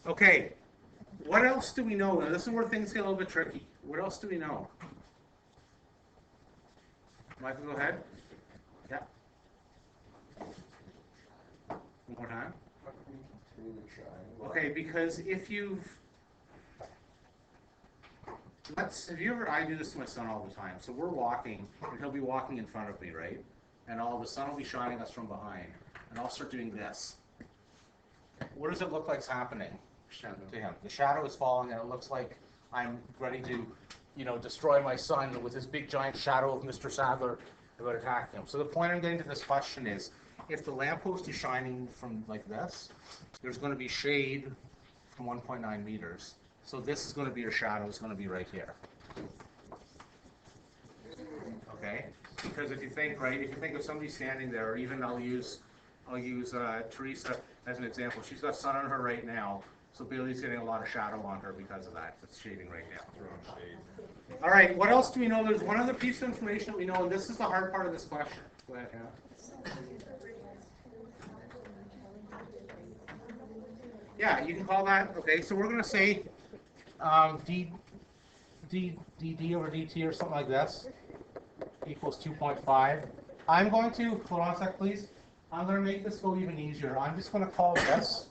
Okay, what else do we know? Now, this is where things get a little bit tricky. What else do we know? Michael, go ahead. Yeah. One more time. Okay, because if you've I do this to my son all the time. So we're walking, and he'll be walking in front of me, right? And all of the sun will be shining us from behind, and I'll start doing this. What does it look like's happening to him? The shadow is falling, and it looks like I'm ready to, destroy my son with this big giant shadow of Mr. Sadler about attacking him. So the point I'm getting to this question is, if the lamppost is shining from like this, there's going to be shade from 1.9 meters. So this is going to be your shadow. It's going to be right here. Okay? Because if you think, right, if you think of somebody standing there, or even I'll use Teresa as an example. She's got sun on her right now, so Bailey's getting a lot of shadow on her because of that. It's shading right now. All right, what else do we know? There's one other piece of information that we know, and this is the hard part of this question. Go ahead, Hannah. Yeah, you can call that. Okay, so we're going to say dd over dt or something like this equals 2.5. I'm going to, hold on a sec please, I'm going to make this go even easier. I'm just going to call this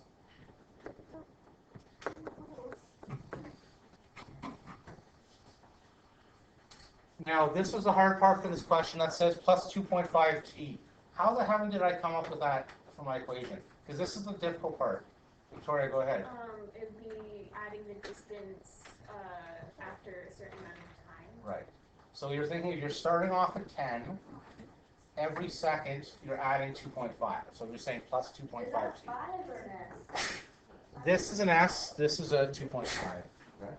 now this was the hard part for this question that says plus 2.5t. How the heaven did I come up with that for my equation? Because this is the difficult part. Victoria, go ahead. It'd be adding the distance after a certain amount of time. Right. So you're thinking if you're starting off at 10, every second you're adding 2.5. So you're saying plus 2.5. Is that 5 or an S? This is an S, this is a 2.5. Okay.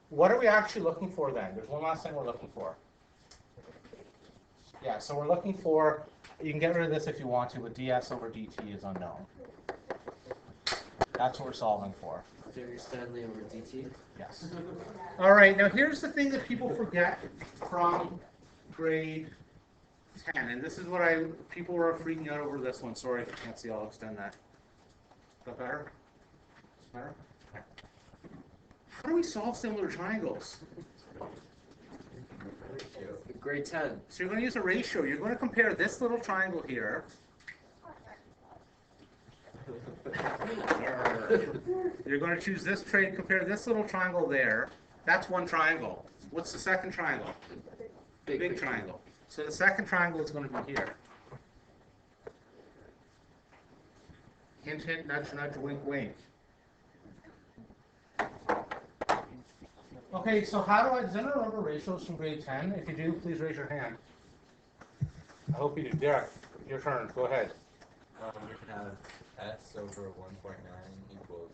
What are we actually looking for then? There's one last thing we're looking for. Yeah, so we're looking for, you can get rid of this if you want to, but ds over dt is unknown. That's what we're solving for. Very steadily over dt? Yes. All right, now here's the thing that people forget from grade 10, and this is what people were freaking out over this one. Sorry if you can't see, I'll extend that. Is that better? Better? Okay. How do we solve similar triangles? Grade 10. So you're going to use a ratio. You're going to compare this little triangle here. You're going to choose this trait, compare this little triangle there. That's one triangle. What's the second triangle? Big triangle. So the second triangle is going to be here. Hint, hint, nudge, nudge, wink, wink. Okay, so does anyone remember ratios from grade 10? If you do, please raise your hand. I hope you do. Derek, your turn. Go ahead. You can have S over 1.9 equals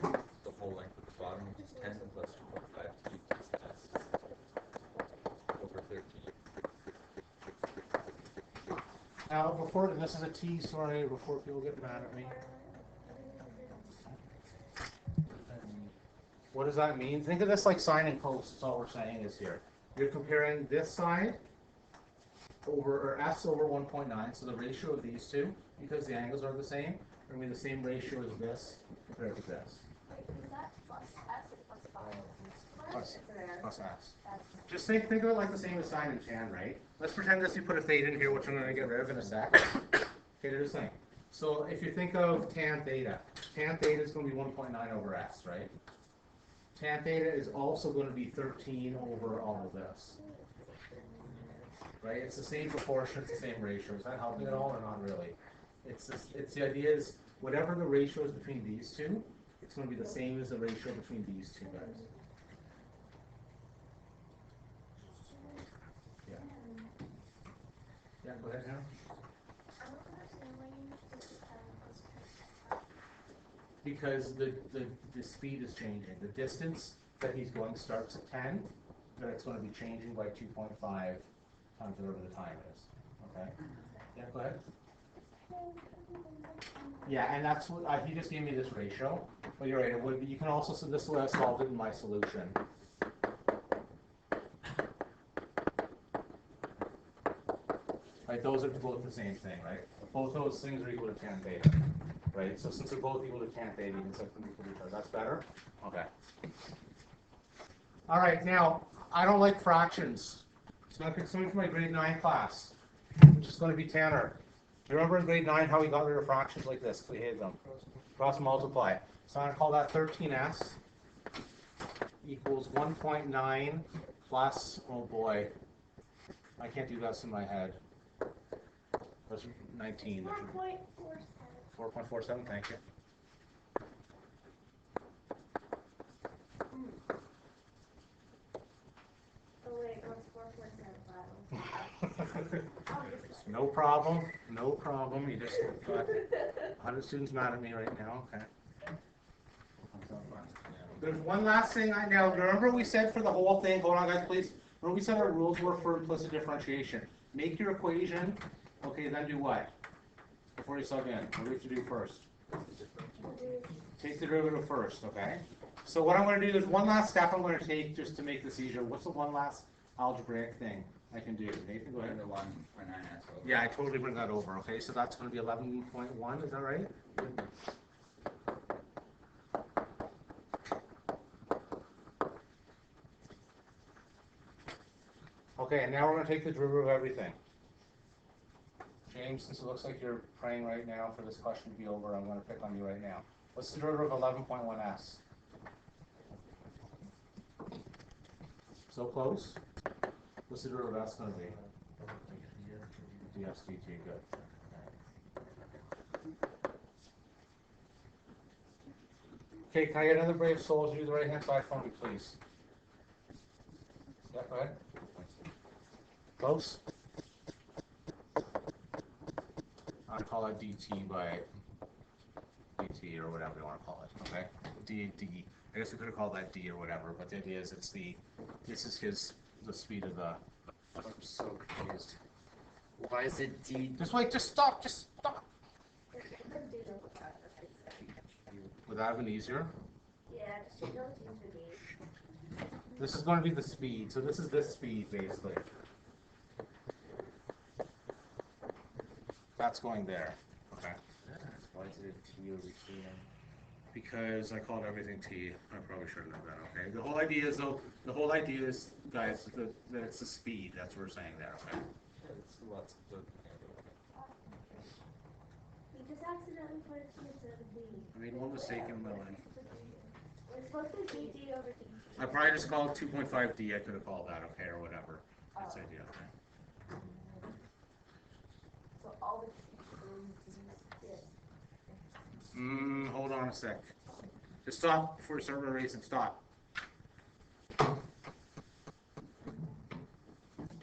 the whole length of the bottom, which is 10 plus 2.5 equals S over 13. Now, before this is a T, sorry, before people get mad at me. What does that mean? Think of this like sine and cos. That's all we're saying is here. You're comparing this side over, or S over 1.9, so the ratio of these two, because the angles are the same, are going to be the same ratio as this compared to this. Wait, is that plus S or plus 5? Plus S. Just think of it like the same as sine and tan, right? Let's pretend this, you put a theta in here, which I'm going to get rid of in a sec. Okay, they're the same. So if you think of tan theta is going to be 1.9 over S, right? Tan theta is also going to be 13 over all of this. Right? It's the same proportion, it's the same ratio. Is that helping at all or not really? It's the idea is whatever the ratio is between these two, it's going to be the same as the ratio between these two guys. Yeah. Yeah, go ahead, Hannah. Because the speed is changing. The distance that he's going starts at 10, but it's going to be changing by 2.5 times whatever the time is. Okay? Yeah, go ahead. Yeah, and that's what he just gave me this ratio. But you're right, it would be, you can also, so this is what I solved it in my solution. Right, those are both the same thing, right? Both those things are equal to tan theta. Right? right? So since they're both equal to tan theta, you can set them equal to each other. That's better? Okay. All right, now, I don't like fractions. So I'm coming from my grade 9 class, which is going to be Tanner. Do you remember in grade 9 how we got rid of fractions like this? We hated them. Cross multiply. So I'm going to call that 13s equals 1.9 plus, oh boy, I can't do this in my head. That's 19. 4.47. 4.47, thank you. Oh wait, what's 4.75? No problem, no problem. You just got 100 students mad at me right now, okay. There's one last thing now, remember we said for the whole thing, hold on guys please, remember we said our rules were for implicit differentiation. Make your equation, okay, then do what? Before you sub in, what do we have to do first? Take the derivative first, okay? So what I'm going to do, there's one last step I'm going to take just to make this easier. What's the one last algebraic thing I can do? Nathan, go ahead. And the 1.9s over. Yeah, I totally bring that over, okay? So that's going to be 11.1, is that right? Okay, and now we're going to take the derivative of everything. James, since it looks like you're praying right now for this question to be over, I'm going to pick on you right now. What's the derivative of 11.1s? So close? What's the derivative of s going to be? ds dt, good. Okay, can I get another brave soul to do the right hand side for me, please? Yeah, go ahead. Close? I'll call it dt by dt or whatever you want to call it, okay? D. I guess we could have called that d or whatever, but the idea is this is the speed of the. I'm so confused. Why is it D? Just wait, just stop. Would that have been easier? Yeah, just don't use the D. This is going to be the speed, so this is this speed basically. That's going there, okay? Why is it T over T? Because I called everything T. I probably shouldn't have done, okay? The whole idea is, guys, that it's the speed. That's what we're saying there, okay? Yeah, it's lots of You just accidentally put a T instead of a D. I made one mistake in my life. It's supposed to be dt over dt. I probably just called 2.5D. I could have called that, okay, or whatever. That's the idea, okay? So all the Hold on a sec. Just stop before you start erasing. Stop.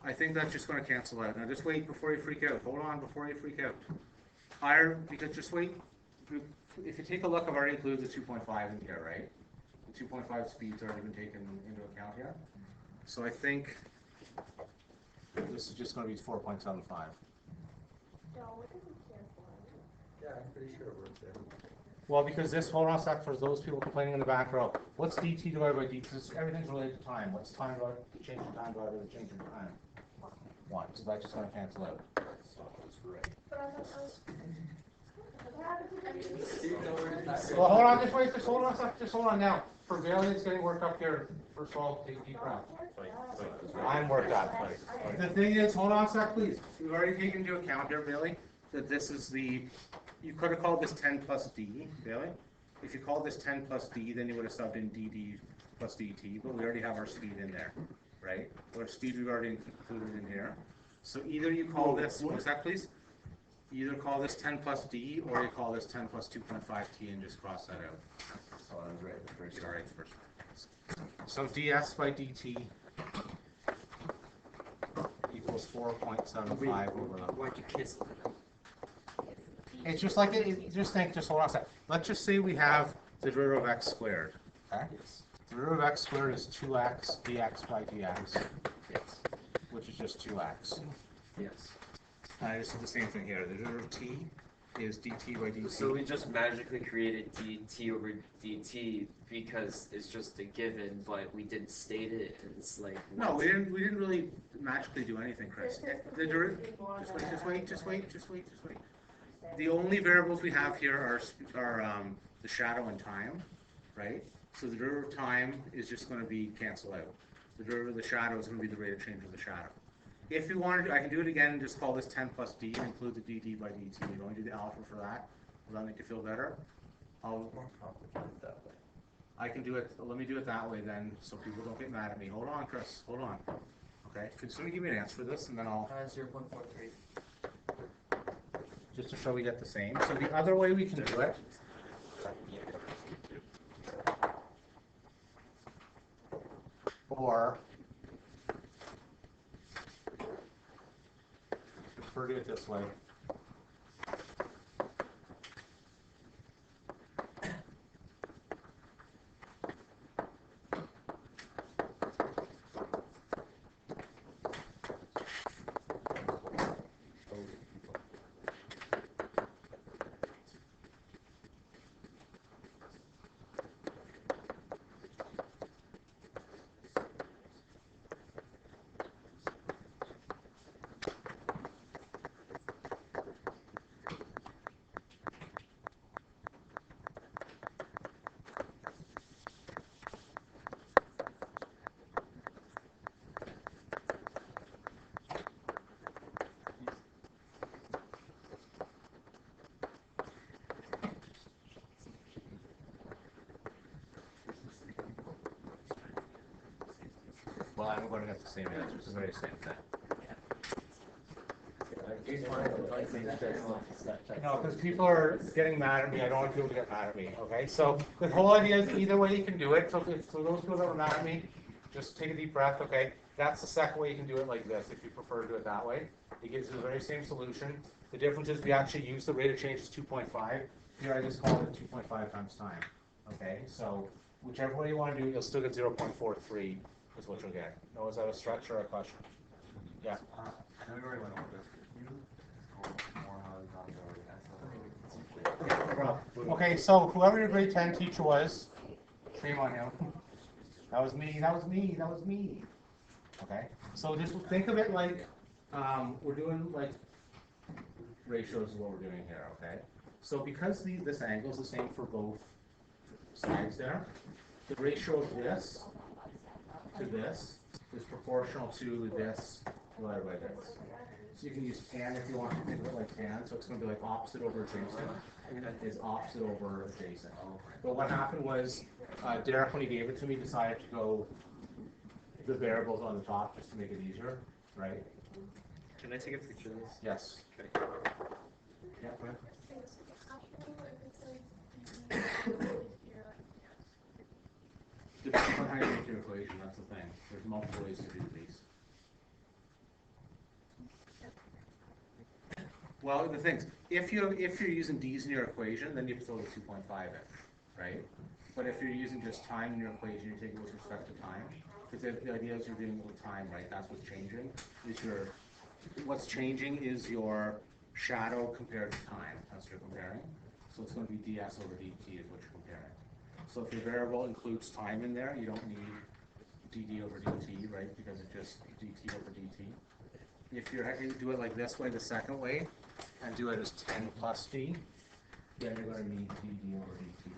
I think that's just going to cancel out. Now just wait before you freak out. Hold on before you freak out. Because just wait. If you take a look, I've already included the 2.5 in here, right? The 2.5 speed's already been taken into account here. So I think this is just going to be 4.75. No, what does it stand for? Yeah, I'm pretty sure it works there. Well, because this, hold on a sec, for those people complaining in the back row, what's dt divided by dt? Because everything's related to time. What's time divided, change in time divided by the change in time? 1. So that's just going to cancel out. So it's right. But I thought that was... What happened to the D? Steve's already Well, hold on, just wait, just hold on a sec, just hold on now. For Bailey's getting worked up here, first of all, take a deep breath. I'm worked up. The thing is, hold on a sec, please. We've already taken into account here, Bailey, that this is the, you could have called this 10 plus d, Bailey. If you called this 10 plus d, then you would have subbed in dd plus dt, but we already have our speed in there, right? Our speed we've already included in here. So either you call this, what's that, please? You either call this 10 plus d, or you call this 10 plus 2.5t and just cross that out. So I was right the first, all right, first. So ds by dt equals 4.75 over the. Why'd you kiss it? It's just like, just hold on a sec. Let's just say we have the derivative of x squared, okay? Yes. The derivative of x squared is 2x dx by dx, Yes. which is just 2x. Yes. And I just did the same thing here. The derivative of t is dt by dt. So we just magically created dt over dt because it's just a given, but we didn't state it, and it's like. No, we didn't really magically do anything, Chris. This is The derivative, more just than wait. The only variables we have here are the shadow and time, right? So the derivative of time is just going to be cancel out. The derivative of the shadow is going to be the rate of change of the shadow. If you wanted to, I can do it again and just call this 10 plus d and include the dt by dt. You don't do the alpha for that. Will that make you feel better? More complicated that way. I can do it. Let me do it that way then, so people don't get mad at me. Hold on, Chris. Hold on. Okay. Could somebody give me an answer for this, and then I'll 0.43. just to show we get the same. So the other way we can do it. Or prefer to do it this way. Well, I'm going to get the same answer. It's the very same thing. No, because people are getting mad at me. I don't want people to get mad at me. Okay, so the whole idea is either way you can do it. So for those people that are mad at me, just take a deep breath. Okay, that's the second way you can do it like this. If you prefer to do it that way, it gives you the very same solution. The difference is we actually use the rate of change as 2.5. Here I just call it 2.5 times time. Okay, so whichever way you want to do it, you'll still get 0.43 is what you'll get. No, is that a stretch or a question? Yeah. I know you already went over this. Can you go more horizontally Yeah, no problem. Okay, so whoever your grade 10 teacher was, shame on him. That was me, that was me, that was me. Okay, so just think of it like we're doing like ratios is what we're doing here, okay? So because this angle is the same for both sides there, the ratio of this to this is proportional to this divided by this. So you can use tan if you want to think of it like tan, so it's going to be like opposite over adjacent is opposite over adjacent. But what happened was Derek, when he gave it to me, decided to go the variables on the top just to make it easier, right? Can I take a picture of this? Yes. Okay. Yeah, go ahead. Depends on how you make your equation, that's the thing. There's multiple ways to do these. Well, the things, if you're using d's in your equation, then you throw the 2.5 in, right? But if you're using just time in your equation, you take it with respect to time. Because the idea is you're dealing with time, right? That's what's changing. What's changing is your shadow compared to time. That's what you're comparing. So it's going to be ds over dt is what you're comparing. So if your variable includes time in there, you don't need dd over dt, right? Because it's just dt over dt. If you do it like this way, the second way, and do it as 10 plus d, then you're going to need dd over dt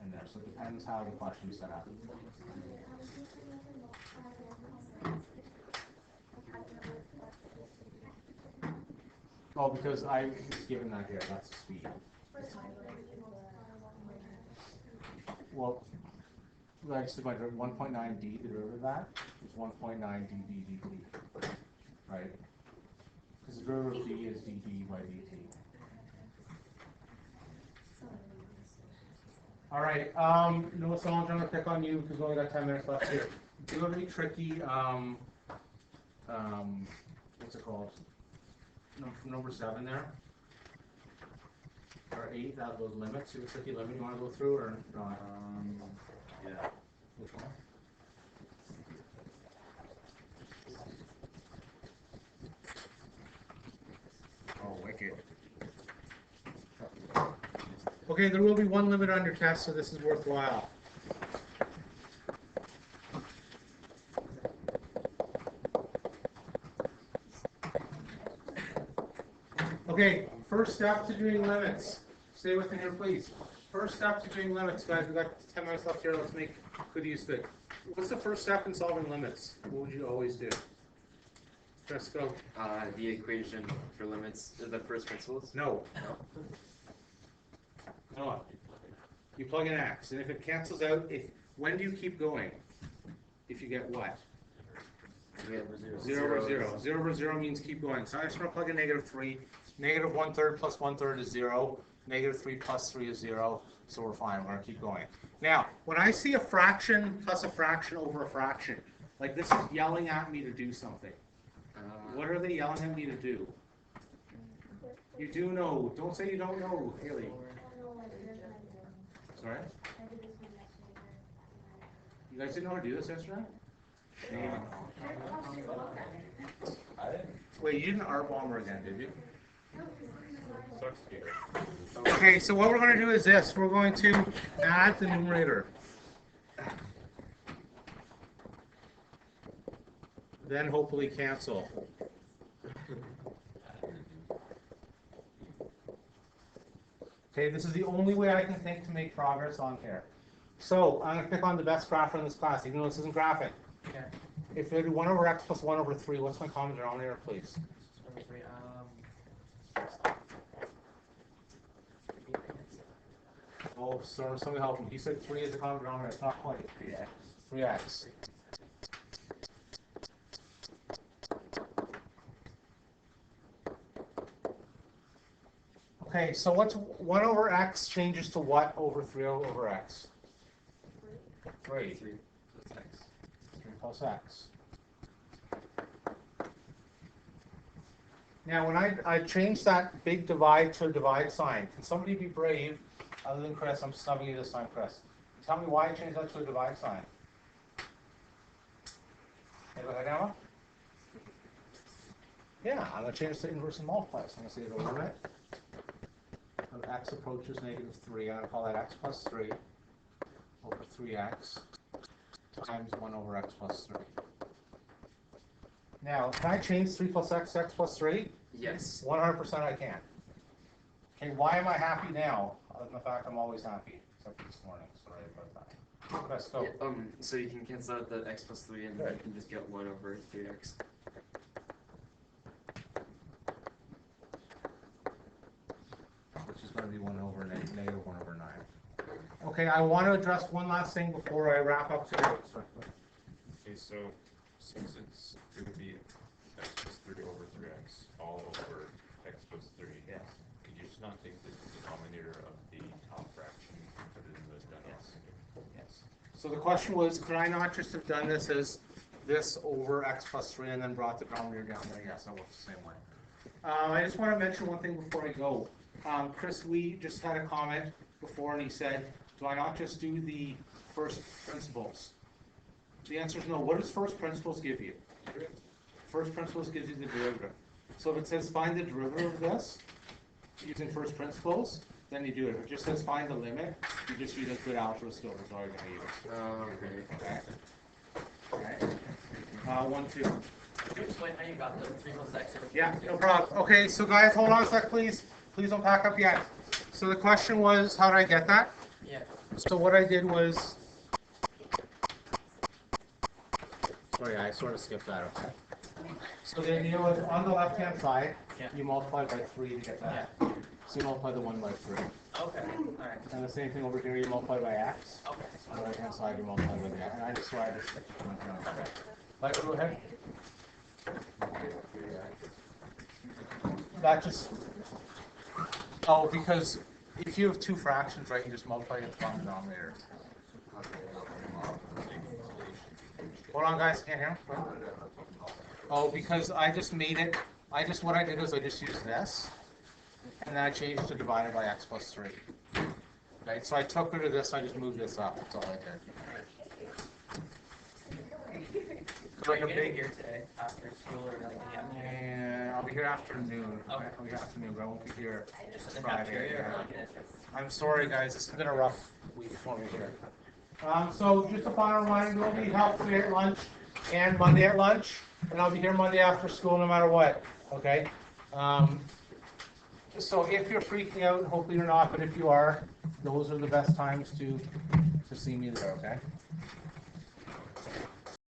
in there. So it depends how the question is set up. Oh, because I was given that here, that's the speed. Well, I just did my 1.9d, the derivative of that is 1.9 dB dt, right? Because the derivative of d is dd by dt. All right, Noah Solomon, I'm going to pick on you because we only got 10 minutes left here. Do you have any tricky, what's it called? Number 7 there? Or 8, that those limits. You have a tricky limit you want to go through or not? Yeah. Which one? Oh, wicked. Okay, there will be one limit on your test, so this is worthwhile. Okay, first First step to doing limits. Stay within here, please. First step to doing limits, guys. We've got 10 minutes left here. Let's make good use of it. What's the first step in solving limits? What would you always do? Let's go. The equation for limits, the first principles. No. No. You plug in x, and if it cancels out, when do you keep going? If you get what? We have a 0. 0 over 0. 0 over 0 means keep going. So I'm just going to plug in -3. Negative 1/3 plus 1/3 is 0. Negative 3 plus 3 is 0. So we're fine. We're going to keep going. Now, when I see a fraction plus a fraction over a fraction, like this is yelling at me to do something. What are they yelling at me to do? You do know. Don't say you don't know, Haley. Sorry? You guys didn't know how to do this yesterday? I didn't. Wait, you didn't art bomber again, did you? Sucks here. Okay, so what we're going to do is this. We're going to add the numerator. Then hopefully cancel. Okay, this is the only way I can think to make progress on here. So I'm going to pick on the best grapher in this class, even though this isn't graphic. Okay. If I do 1 over x plus 1 over 3, what's my common denominator, please? Oh, sorry, somebody help me. He said 3 is the common denominator. It's not quite. 3x. Okay, so what's 1 over x changes to what over 3 over x? 3. 3 plus x. Now, when I change that big divide to a divide sign, can somebody be brave, other than Chris? I'm snubbing you this time, Chris. Tell me why I changed that to a divide sign. Okay, go ahead, Emma. Yeah, I'm going to change it to inverse and multiply. So I'm going to say the limit of x approaches -3. I'm going to call that x plus 3 over 3x times 1 over x plus 3. Now, can I change 3 plus x to x plus 3? Yes. 100% I can. Okay, why am I happy now? Other than the fact I'm always happy, except for this morning. Sorry about that. Let's go. Yeah, so you can cancel out the x plus 3 and then you can just get 1 over 3x. Which is going to be 1 over negative 1 over 9. Okay, I want to address one last thing before I wrap up today. Okay, so since it would be x plus 3 over 3x all over x plus 3. Yes. Could you just not take the denominator of the top fraction and put it in the denominator? Yes. So the question was, could I not just have done this as this over x plus 3 and then brought the denominator down there? Yes, that works the same way. I just want to mention one thing before I go. Chris Lee just had a comment before and he said, do I not just do the first principles? The answer is no. What does first principles give you? First principles gives you the derivative. So if it says find the derivative of this using first principles, then you do it. If it just says find the limit, you just use a good algebra skill. That's all you're going to use. Okay. 1, 2. Could you explain how you got the 3 plus x? Yeah, no problem. Okay, so guys, hold on a sec, please. Please don't pack up yet. So the question was, how did I get that? Yeah. So what I did was, sorry, I sort of skipped that, okay? So the idea was, on the left-hand side, Yeah. you multiply by 3 to get that. So you multiply the 1 by 3. Okay. Alright. And the same thing over here, you multiply by x. Okay. On the right-hand side, you multiply by the x. And I just sort of stick it to my Like, go ahead. That just, oh, because if you have two fractions, right, you just multiply it by the denominator. Hold on, guys, can't hear me? Oh, because I just made it, what I did was I just used this, and then I changed it to divided by x plus 3. Right, so I took rid of this, I just moved this up, that's all I did. So you're gonna be here today after school or like And I'll be here afternoon. Okay. I'll be here afternoon, but I won't be here just in the Friday. cafeteria or Yeah. like I'm sorry, guys. It's been a rough week for me here. So just a final reminder, we'll be help today at lunch and Monday at lunch, and I'll be here Monday after school no matter what. Okay. So if you're freaking out, hopefully you're not, but if you are, those are the best times to see me there, okay?